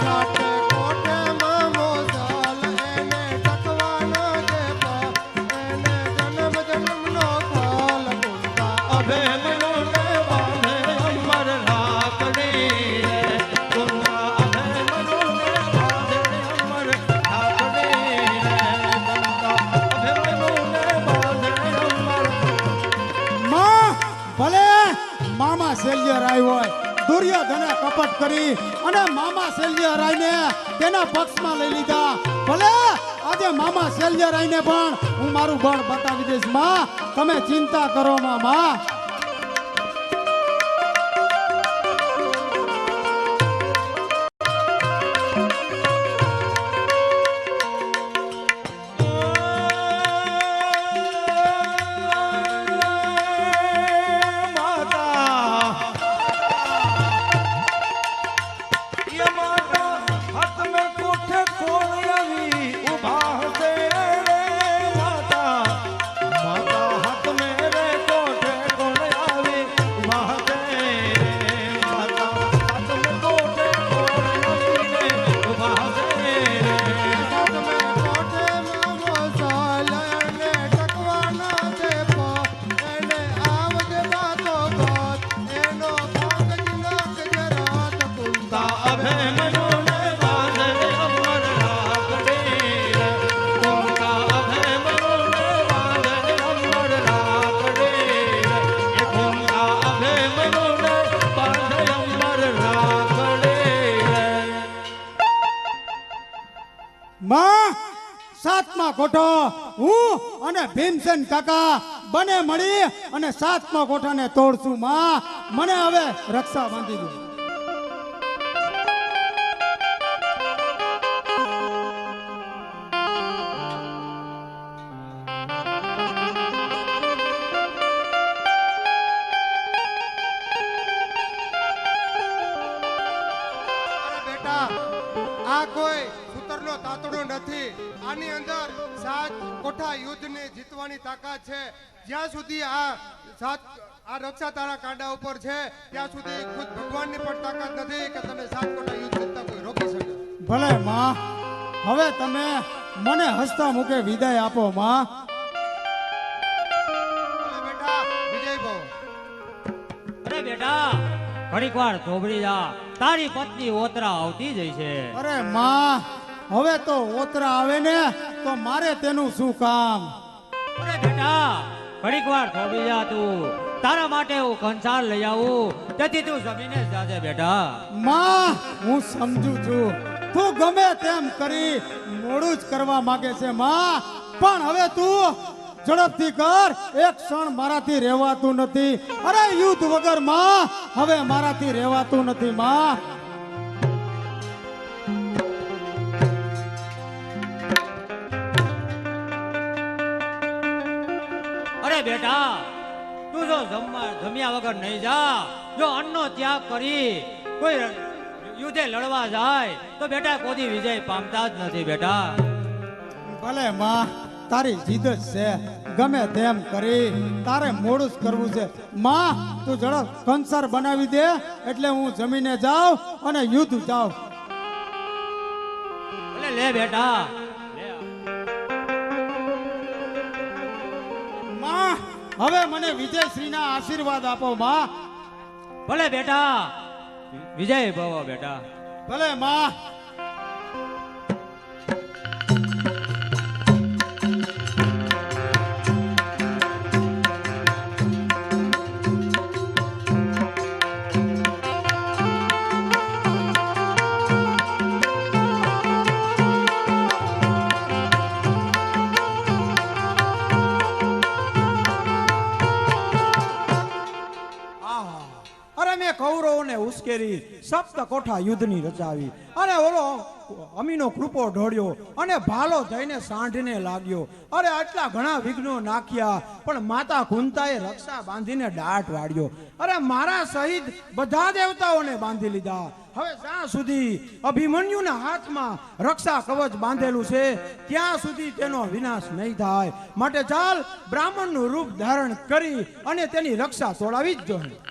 સાતે કોઠે મામો સાલ એને ટકવાનો જે પાપ એને જન્મ જન્મનો ફળ કુંતા અભે મનોને બાંધે અમર રાખડી કુંતા અભે મનોને બાંધે અમર રાખડી ભલે મામા શૈલ્ય રાય હોય દુર્યોધને કપટ કરી અને મામા શૈલ્ય રાયને તેના પક્ષમાં લઈ લીધા. ભલે આજે મામા શૈલ્ય રાયને પણ હું મારું બળ બતાવી દઈશ માં. તમે ચિંતા કરો માં. માતા હાથ મેરે કોઠે કોણ માં સાતમા કોઠો હું અને ભીમસેન કાકા બને મળી અને સાતમા કોઠાને તોડશું માં મને હવે રક્ષા બાંધી દો આ કોઈ સૂતરનો તાતડો નથી આની અંદર 7 કોઠા યુદ્ધને જીતવાની તાકાત છે જ્યાં સુધી આ રક્ષા તારા કાંડા ઉપર છે ત્યાં સુધી ખુદ ભગવાનની પણ તાકાત નથી કે તમે 7 કોઠા યુદ્ધ જીતતા કોઈ રોકી શકે ભલે માં હવે તમે મને હસતા મુખે વિદાય આપો માં બેટા વિજય ભવ અરે બેટા ઘડીક વાર થોભરી જા તારી પત્ની ઓતરા આવતી જ છે અરે માં હવે તો ઓતરા આવે ને તો મારે તેનું શું કામ અરે બેટા ઘડીક વાર થોભરી જા તું તારા માટે હું કંસાર લઈ આવું તેથી તું જમીને જ જાજે બેટા માં હું સમજુ છું તું ગમે તેમ કરી મોડું જ કરવા માંગે છે માં પણ હવે તું ઝડપથી કર એક ક્ષણ મારાથી રહેવાતું નથી અરે યુદ્ધ વગર માં હવે મારાથી રહેવાતું નથી માં અરે બેટા તું જો જમ્યા વગર નહીં જા જો અન્નનો ત્યાગ કરી કોઈ યુદ્ધે લડવા જાય તો બેટા કોઈ વિજય પામતા જ નથી બેટા ભલે માં તારી જીદ જ છે ગમે તેમ કરી તારે મોડું જ કરવું છે માં તું ઝડપ કંસર બનાવી દે એટલે હું જમીને જાઉં અને યુદ્ધ જાઉં લે બેટા માં હવે મને વિજયશ્રીના આશીર્વાદ આપો માં ભલે બેટા વિજય ભવ બેટા ભલે માં કૌરવોને ઉશ્કેરી સપ્ત કોઠા યુદ્ધની રચાવી અને ઓલો અમીનો કૃપો ઢોળ્યો અને ભાલો થઈને સાંઢને લાગ્યો અરે આટલા ઘણા વિઘ્નો નાખ્યા પણ માતા કુંતાએ રક્ષા બાંધીને દાટ વાળ્યો અરે મારા સહિત બધા દેવતાઓને બાંધી લીધા હવે જ્યાં સુધી અભિમન્યુના હાથમાં રક્ષા કવચ બાંધેલું છે ત્યાં સુધી તેનો વિનાશ નહીં થાય માટે ચાલ બ્રાહ્મણનું રૂપ ધારણ કરી અને તેની રક્ષા તોડાવી જ જોઈએ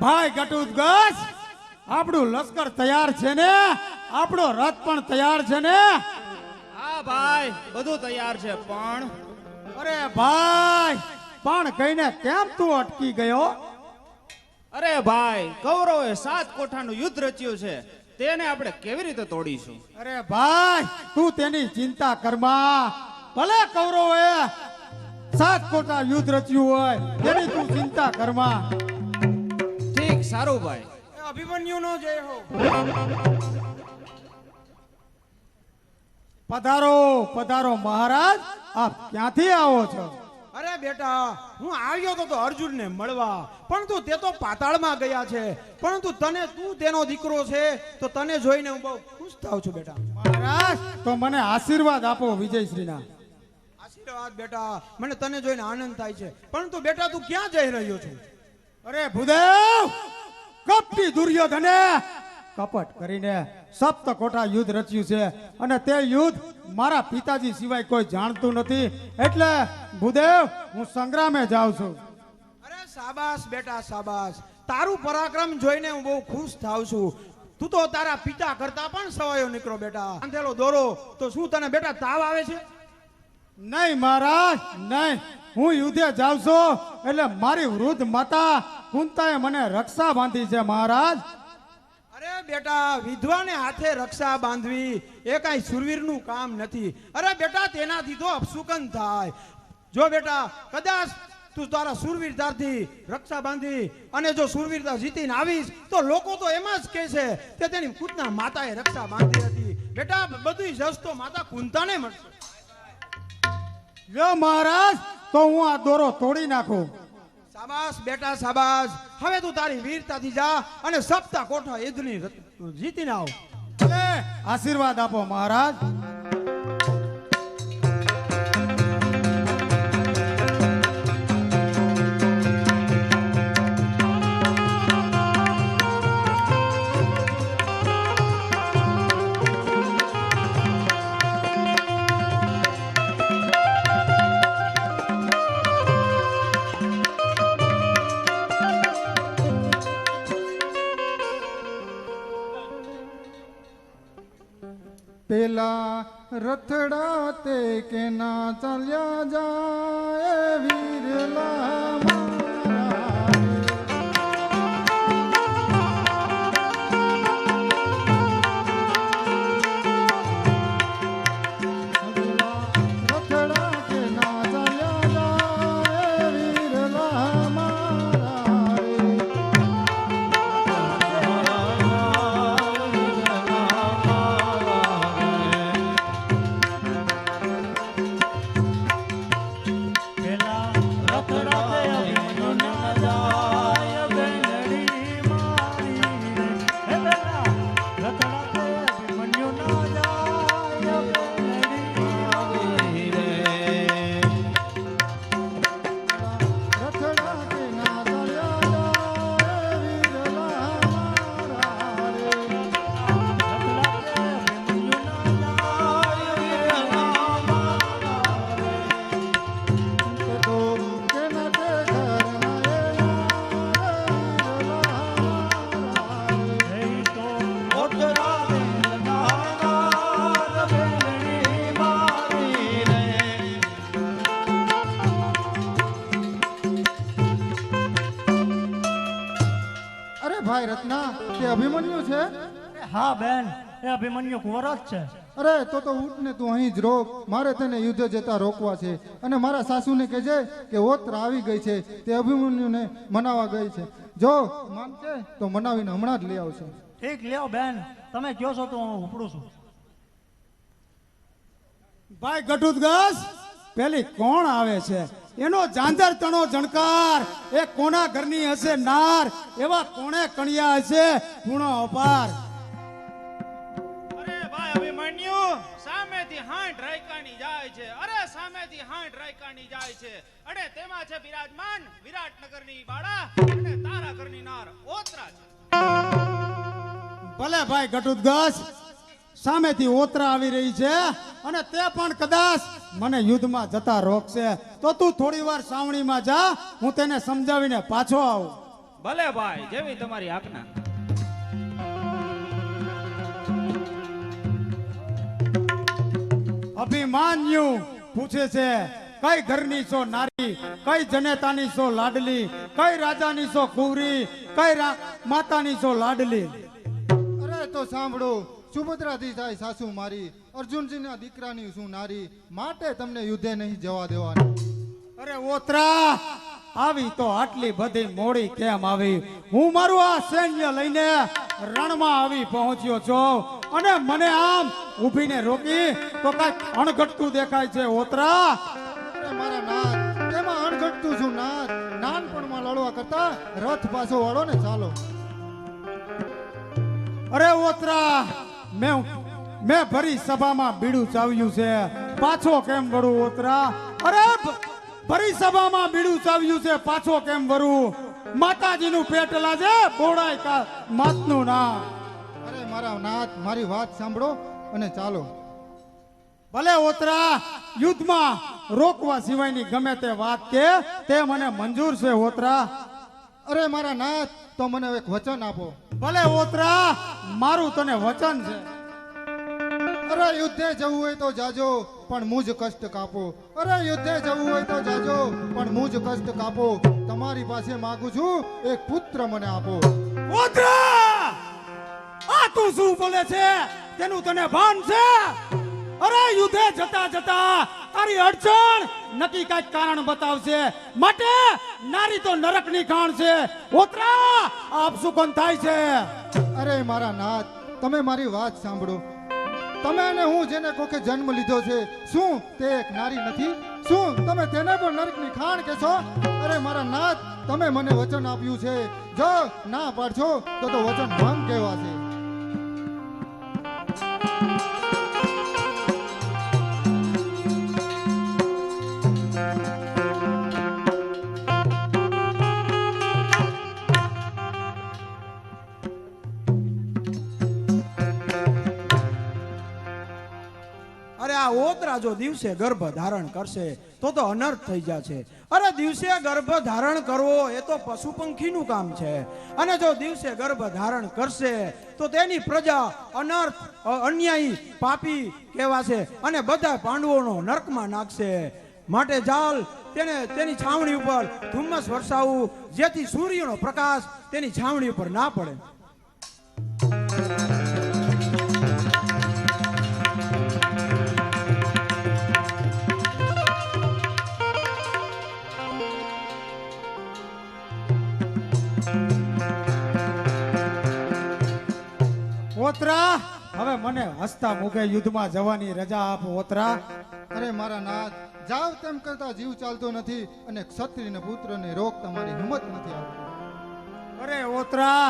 ભાઈ ઘટુદગજ આપણું લશ્કર તૈયાર છે ને આપણો રથ પણ તૈયાર છે ને હા ભાઈ બધું તૈયાર છે પણ અરે ભાઈ પણ કહીને કેમ તું અટકી ગયો અરે ભાઈ કૌરવોએ 7 કોઠાનું યુદ્ધ રચ્યું છે તેને આપણે કેવી રીતે તોડીશું અરે ભાઈ તું તેની ચિંતા કરમાં ભલે કૌરવોએ 7 કોઠા યુદ્ધ રચ્યું હોય તેની તું ચિંતા કરમાં ઠીક સારું ભાઈ અભિમન્યુનો જય હો પધારો પધારો મહારાજ આપ ક્યાંથી આવો છો અરે બેટા હું આવ્યો તો અર્જુનને મળવા પરંતુ તે તો પાતાળમાં ગયા છે પરંતુ તું તેનો દીકરો છે તો તને જોઈને હું બહુ ખુશ થાઉં છું બેટા મહારાજ તો મને આશીર્વાદ આપો વિજયશ્રીના આશીર્વાદ બેટા મને તને જોઈને આનંદ થાય છે પરંતુ બેટા તું ક્યાં જઈ રહ્યો છે અરે ભૂદેવ કપટી દુર્યોધને કપટ કરીને સપ્ત કોઠા યુદ્ધ રચ્યું છે અને તે યુદ્ધ મારા પિતાજી સિવાય કોઈ જાણતું નથી એટલે ભૂદેવ હું સંગ્રામે જાઉં છું અરે શાબાશ બેટા શાબાશ. તારું પરાક્રમ જોઈને હું બહુ ખુશ થાઉં છું. તું તો તારા પિતા કરતા પણ સવાયો નીકળો બેટા. બાંધેલો દોરો તો શું તને બેટા તાવ આવે છે? નહીં મહારાજ નહીં, હું યુદ્ધે જાઉં છું એટલે મારી વૃદ્ધ માતા કુંતાએ મને રક્ષા બાંધી છે મહારાજ. અરે બેટા, વિધવાને હાથે રક્ષા બાંધવી એ કાંઈ શૂરવીરનું કામ નથી. અરે બેટા, તેનાથી તો અપશુકન થાય. જો બેટા, કદાચ તું તારા શૂરવીરતાથી રક્ષા બાંધી અને જો શૂરવીરતા જીતીને આવીશ તો લોકો તો એમ જ કહે છે કે તેની ખુદના માતાએ રક્ષા બાંધી હતી. બેટા, બધું જસ તો માતા કુંતાને મળશે. લ્યો મહારાજ, તો હું આ દોરો તોડી નાખું. શાબાશ બેટા શાબાશ. હવે તું તારી વીરતાથી જા અને સપ્તા કોઠા યુદ્ધની જીતીને આવ. ભલે, આશીર્વાદ આપો મહારાજ. પેલા રથડા તે કે ના ચાલ્યા જાય વીરલા મારા. રથડા કે ના ચાલ્યા જાય વીરલા મારા રે. ભાઈ રત્ના, તે અભિમન્યુ છે? હા બેન, એ અભિમન્યુ કુંવર જ છે. અરે તો ઉઠ ને તું અહીં જ રોક. મારે તેને યુદ્ધ જતા રોકવા છે. અને મારા સાસુને કહેજે કે ઓત્ર આવી ગઈ છે, તે અભિમન્યુને મનાવવા ગઈ છે. જો માનશે તો મનાવીને હમણાં જ લઈ આવશે. ઠીક, લ્યો બેન, તમે કહો છો તો હું ઉપડું છું. ભાઈ ઘટુતગસ, પેલી કોણ આવે છે? એનો જાંજર તણો જણકાર, એ કોના ઘરની હશે નાર, એવા કોણે કણિયા હશે ગુણો અપાર. અરે ભાઈ અભિમન્યુ, સામેથી હાંઠ રાયકાની જાય છે. અરે સામેથી હાંઠ રાયકાની જાય છે. અને તેમાં છે બિરાજમાન વિરાટનગરની બાળા અને તારા ઘરની નાર ઓતરા છે. ભલે ભાઈ ઘટુતગસ, સામેથી ઓતરા આવી રહી છે અને તે પણ કદાચ મને યુદ્ધમાં જતા રોકશે તો તું થોડી વાર સાવણીમાં જા, હું તેને સમજાવીને પાછો આવું. ભલે ભાઈ, જેવી તમારી આજ્ઞા. અભિમાન્યુ પૂછે છે, કઈ ઘરની છો નારી, કઈ જનેતાની છો લાડલી, કઈ રાજાની છો કુંવરી, કઈ માતાની છો લાડલી. અરે તો સાંભળો, સુભદ્રાથી થાય સાસુ મારી, અર્જુનજીના દીકરાની શું નારી, માટે તમને યુદ્ધે નહીં જવા દેવાની. અરે ઓતરા, આવી તો આટલી બધી મોડી કેમ આવી? હું મારું આ સૈન્ય લઈને રણમાં આવી પહોંચ્યો છું અને મને આમ ઊભીને રોકી તો કાંઈક અણઘટતું દેખાય છે ઓતરા. અરે મારા નાથ, તેમાં અણઘટતું છું નાથ. નાનપણમાં લડવા કરતા રથ પાછો વાળો ને ચાલો. અરે ઓતરા, મેં ભરી સભામાં બીડું ચાવ્યું છે, પાછો કેમ વળું ઓતરા? અરે ભરી સભામાં બીડું ચાવ્યું છે, પાછો કેમ વળું? માતાજીનું પેટ લાજે, બોડાય કા માતનું ના. અરે મારા નાથ, મારી વાત સાંભળો અને ચાલો. ભલે ઓતરા, યુદ્ધમાં રોકવા સિવાયની ગમે તે વાત કે તે મને મંજૂર છે ઓતરા. અરે મારા નાથ, તો મને એક વચન આપો. ભલે ઓતરા, મારું તને વચન છે. અરે યુદ્ધે જવું હોય તો જાજો, પણ મુજ કષ્ટ કાપો. અરે યુદ્ધે જવું હોય તો જાજો, પણ મુજ કષ્ટ કાપો. તમારી પાસે માંગુ છું, એક પુત્ર મને આપો. ઓતરા, આ તું શું બોલે છે? તેનું તને ભાન છે? અરે યુદ્ધે જતા જતા તારી અડચણ નક્કી કઈક કારણ બતાવશે, માટે નારી તો નરકની ખાણ છે. ઓતરા, આપ શું કોણ થાય છે? અરે મારા નાથ, તમે મારી વાત સાંભળો. તમે અને હું જેને કોકે જન્મ લીધો છે, શું તે એક નારી નથી? શું તમે તેને પણ નરકની ખાણ કહેશો? અરે મારા નાથ, તમે મને વચન આપ્યું છે, જો ના પાડશો તો વચન ભંગ કહેવાશે. અરે આ ઓતરા જો દિવસે ગર્ભ ધારણ કરશે તો અનર્થ થઈ જશે. અરે દિવસે ગર્ભ ધારણ કરવો એ તો પશુ પંખીનું કામ છે, અને જો દિવસે ગર્ભ ધારણ કરશે તો તેની પ્રજા અનર્થ, અન્યાયી, પાપી કહેવાશે અને બધા પાંડવોનો નરકમાં નાખશે. માટે જાલ તેને તેની છાવણી ઉપર ધુમ્મસ વરસાવવું, જેથી સૂર્યનો પ્રકાશ તેની છાવણી ઉપર ના પડે. ઓતરા, હવે મને હસતા મુખે યુદ્ધમાં જવાની રજા આપ. ઓતરા, અરે મારા નાથ, જાવ તેમ કરતા જીવ ચાલતો નથી, અને ક્ષત્રિયના પુત્રને રોક તમારી હિંમત નથી આવતી. અરે ઓતરા,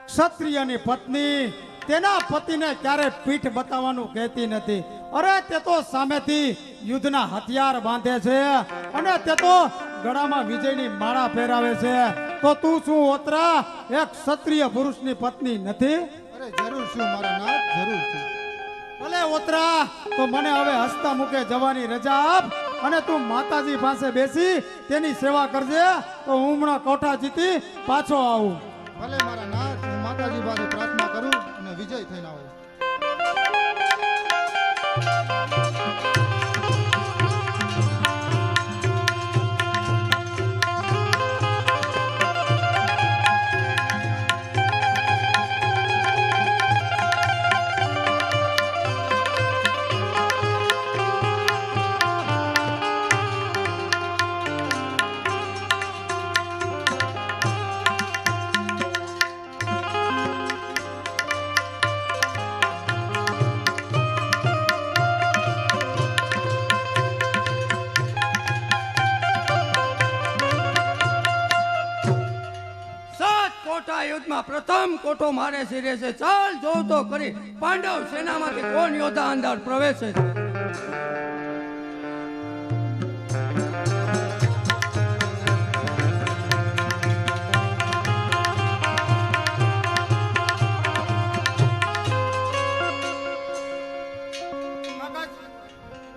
ક્ષત્રિયની પત્ની તેના પતિને ક્યારે પીઠ બતાવવાનું કહેતી નથી. અરે તે તો સામેથી યુદ્ધના હથિયાર બાંધે છે, અને તે તો ગળામાં વિજયની માળા પહેરાવે છે. તો તું શું ઓતરા એક ક્ષત્રિય પુરુષની પત્ની નથી? અરે જરૂર છું મારા નાથ, જરૂર છું. ભલે ઓતરા, તો મને હવે હસતા મુખે જવાની રજા આપ, અને તું માતાજી પાસે બેસી તેની સેવા કરજે, તો હું હમણાં કોઠા જીતી પાછો આવું. ભલે મારા નાથ, હું માતાજી પાસે પ્રાર્થના કરું અને વિજય થઈને આવું. યુદ્ધમાં પ્રથમ કોઠો મારે શિરે છે. ચાલ જોઉં તો કરી પાંડવ સેનામાંથી કોણ યોદ્ધા અંદર પ્રવેશે છે.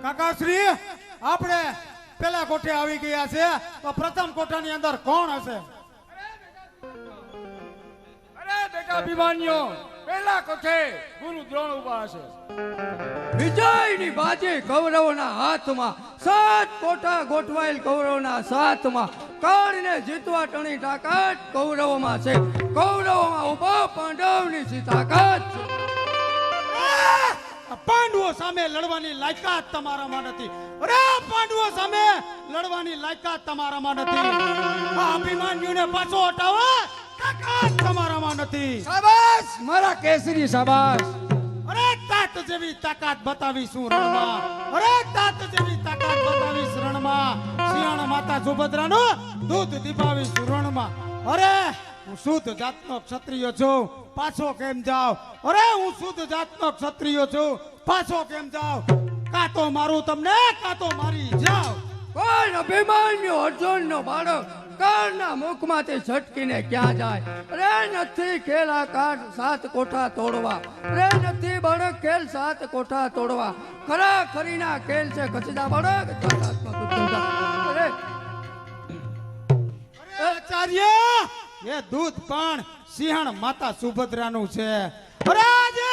કાકાશ્રી, આપણે પેલા કોઠે આવી ગયા છે, તો પ્રથમ કોઠાની અંદર કોણ હશે? બેટા અભિમાન્યો, પહેલા કોઠે ગુરુ દ્રોણ ઉભા હશે. વિજયની બાજી કૌરવોના હાથમાં, 7 કોઠા ગોઠવાયેલ કૌરવોના સાથમાં. કાળને જીતવા ટણી તાકાત કૌરવોમાં છે. કૌરવોમાં ઉભા પાંડવની સી તાકાત છે. પાંડવો સામે લડવાની લાયકાત તમારામાં નથી. અરે પાંડવો સામે લડવાની લાયકાત તમારામાં નથી. આ અભિમાન્યુને પાછો હટાવો, તાકાત તમારામાં નથી. શાબાશ મારા કેસરી, શાબાશ. અરે તાત જેવી તાકાત બતાવીશું રણમાં. અરે તાત જેવી તાકાત બતાવીશ રણમાં. સિંહણ માતા સુભદ્રાનો દૂધ દીપાવીશું રણમાં. અરે હું શુદ્ધ જાતનો ક્ષત્રિય છું, પાછો કેમ જાવ? અરે હું શુદ્ધ જાતનો ક્ષત્રિય છું, પાછો કેમ જાવ? કાં તો મારું તમને, કાં તો મારી જાવ. કોણ અભિમાન્યુ અર્જુનનો બાળક કાળના મુખમાંથી છટકીને ક્યાં જાય? રે નથી ખેલા કાઢ 7 કોઠા તોડવા. રે નથી બાળક ખેલ 7 કોઠા તોડવા. ખરા ખરીના ખેલ છે કચડા બાળક. અરે આચાર્ય એ દૂધ પણ સિંહણ માતા સુભદ્રાનું છે. અરે આજે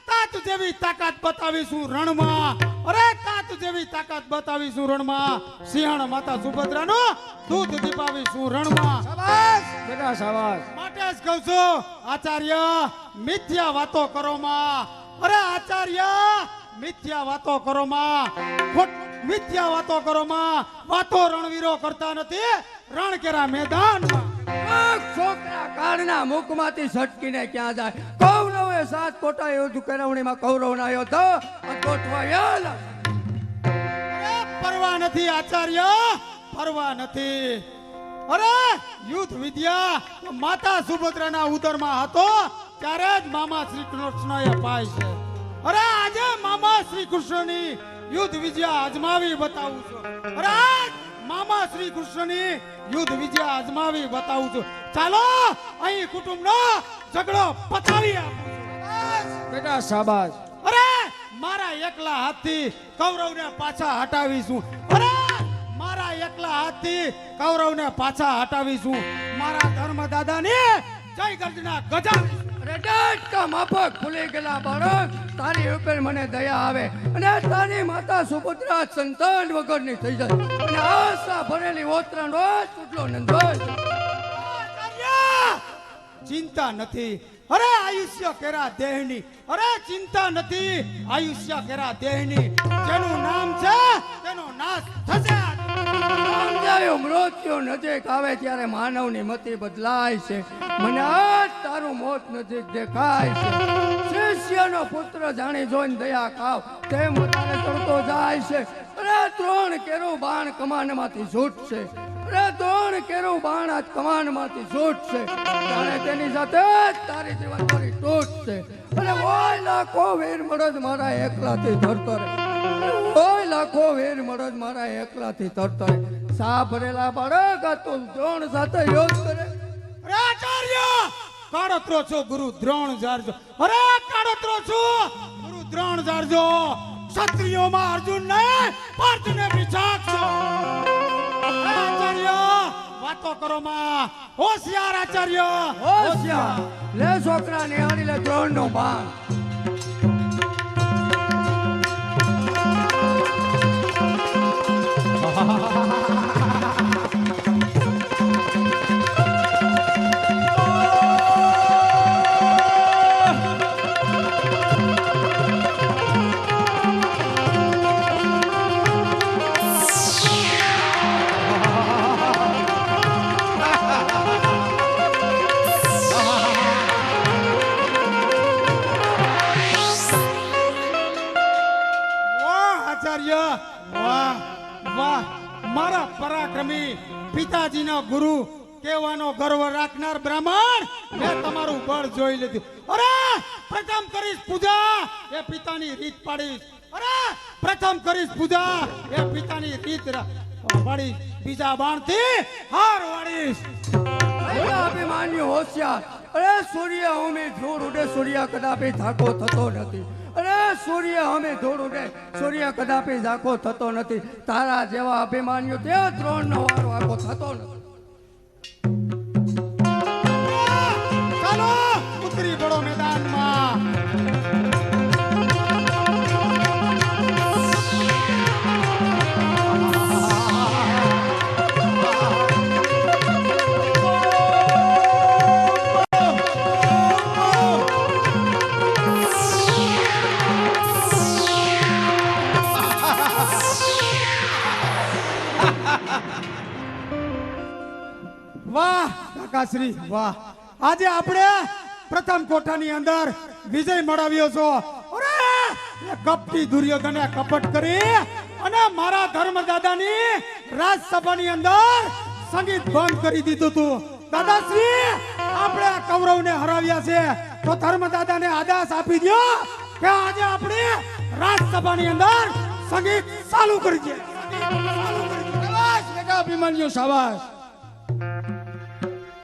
તાત જેવી તાકાત બતાવીશું રણમાં. અરે તાત જેવી તાકાત બતાવીશું રણમાં. સિંહણ માતા સુભદ્રાનું દૂધ દીપાવીશું રણમાં. શાબાશ બેટા શાબાશ. માટે જ કહું છું આચાર્ય મિથ્યા વાતો કરો માં. અરે આચાર્ય મિથ્યા વાતો કરો માં. મિથ્યા વાતો કરો માં. વાતો રણવીરો કરતા નથી રણ કેરા મેદાનમાં. છોકરા કાળના મુખમાંથી છટકીને ક્યાં જાય? કૌરવે 7 કોટા યુદ્ધ કેળવણીમાં કૌરવના યોદ્ધા ગોઠવાયેલા. પરવા નથી આચાર્ય, પરવા નથી. અરે યુદ્ધ વિદ્યા માતા સુભદ્રાના ઉદરમાં હતો ત્યારે જ મામા શ્રી કૃષ્ણએ પાય છે. અરે આજે મામા શ્રી કૃષ્ણની યુદ્ધ વિદ્યા અજમાવી બતાવું છું. અરે મામા શ્રી કૃષ્ણની યુદ્ધ વિદ્યા અજમાવી બતાવું છું. ચાલો અહીં કુટુંબનો ઝઘડો પતાવી આપું છું. બેટા શાબાશ. અરે મારા એકલા હાથથી કૌરવને પાછા હટાવીશું. અરે મારા એકલા હાથથી કૌરવને પાછા હટાવીશું. મારા ધર્મદાદાની જય ગર્જના ગજાવીશું. રડટકા માફક ભૂલી ગયેલા બાળક, તારી ઉપર મને દયા આવે અને તારી માતા સુભદ્રા સંતાન વગરની થઈ જાય અને આશા ભરેલી ઓતરાનો ચૂટલો નંદોય. ચિંતા નથી. અરે આયુષ્ય કેરા દેહની. અરે ચિંતા નથી આયુષ્ય કેરા દેહની. જેનું નામ છે તેનો નાશ થશે. સમજાયું મૃત્યુ નજીક આવે ત્યારે માનવની મતિ બદલાય છે. મને આજ તારું મોત નજીક દેખાય છે. શિષ્યનો પુત્ર જાણી જોઈને દયા ખાવ તેમ વધારે ચડતો જાય છે. અરે 3 કેરું બાણ કમાનમાંથી છૂટશે. અરે 3 કેરું બાણ આજ કમાનમાંથી છૂટશે. ત્યારે તેની સાથે તારી જીવનભરી તૂટશે. અને ઓય લાખો વીર મળદ મારા એકલાથી ધરતો રહે. ઓય લાખો વીર મળદ મારા એકલાથી ધરતો રહે. સા ભરેલા બાળક તું દ્રોણ સાથે યુદ્ધ કરે. અરે આચાર્ય કાળોતરો છો ગુરુ દ્રોણ જારજો. અરે કાળોતરો છો ગુરુ દ્રોણ જારજો. ક્ષત્રિયોમાં અર્જુન ને પાર્થને વિચાર છો. આચાર્ય વાતો કરો માં. હોશિયાર આચાર્ય હોશિયાર. લે છોકરા નિહાળી લે દ્રોણ નો બાણ. વાહ વાહ. મારા પરાક્રમી પિતાજીનો ગુરુ કહેવાનો ગર્વ રાખનાર બ્રાહ્મણ મેં તમારું બળ જોઈ લીધું. અરે પ્રથમ કરીશ પૂજા એ પિતાની રીત પાડીશ. અરે પ્રથમ કરીશ પૂજા એ પિતાની રીત પાડીશ. બીજા બાણથી હાર વાળીશ. અભિમાન્યુ હોશિયાર. અરે સૂર્ય હોમે ધૂળ ઉડે સૂર્ય કદાપી ધાકો થતો નથી. અરે સૂર્ય અમે ધૂળ ઉડે સૂર્ય કદાપી ઝાંખો થતો નથી. તારા જેવા અભિમાન્યુ ત્યાં દ્રોણનો વારો આખો થતો નથી. ચાલો ઉતરી પડો મેદાનમાં. વાહ કાકાશ્રી વાહ. આજે આપણે પ્રથમ કોઠાની અંદર વિજય મેળવ્યો છો. અરે એ કપટી દુર્યોધને કપટ કરી અને મારા ધર્મદાદાની રાજસભાની અંદર સંગીત બંધ કરી દીધું હતું. દાદાશ્રી આપણે આ કૌરવને હરાવ્યા છે તો ધર્મદાદાને આદેશ આપી દો કે આજે આપણે રાજસભાની અંદર સંગીત ચાલુ કરી દે. શાબાશ બેટા અભિમાન્યુ શાબાશ.